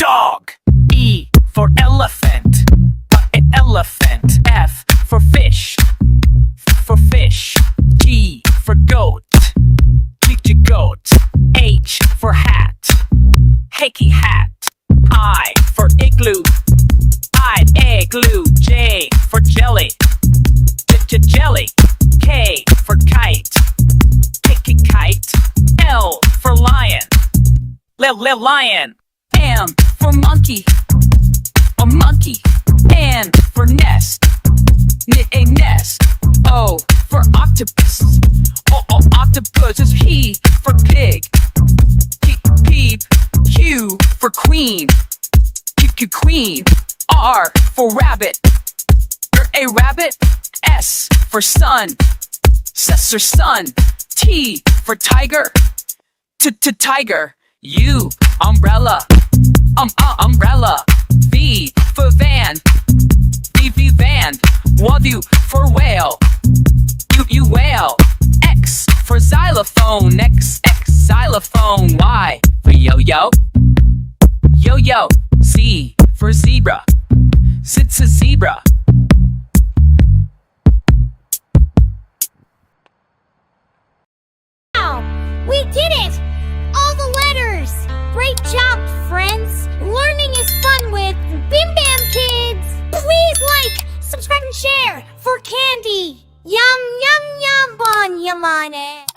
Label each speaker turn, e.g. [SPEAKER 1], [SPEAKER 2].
[SPEAKER 1] dog. E for elephant, elephant. F for fish, G for goat, goat. H for hat, hat. I for igloo, igloo. J for jelly, jelly. K for kite, kite. L for lion, lion. M for monkey, a monkey. N for nest, a nest. O for octopus, octopus. Is P for pig, peep. Q for queen, queen. R for rabbit, a rabbit. S for sun, sun. T for tiger, tiger. U umbrella, umbrella. V for van, van. W for whale, you whale. X for xylophone, xylophone. Y for yo-yo, yo-yo. Z for zebra, sits a zebra.
[SPEAKER 2] We did it! All the letters! Great job, friends! Learning is fun with Bim Bam Kids! Please like, subscribe, and share for candy! Yum, yum, yum, bon, yamane!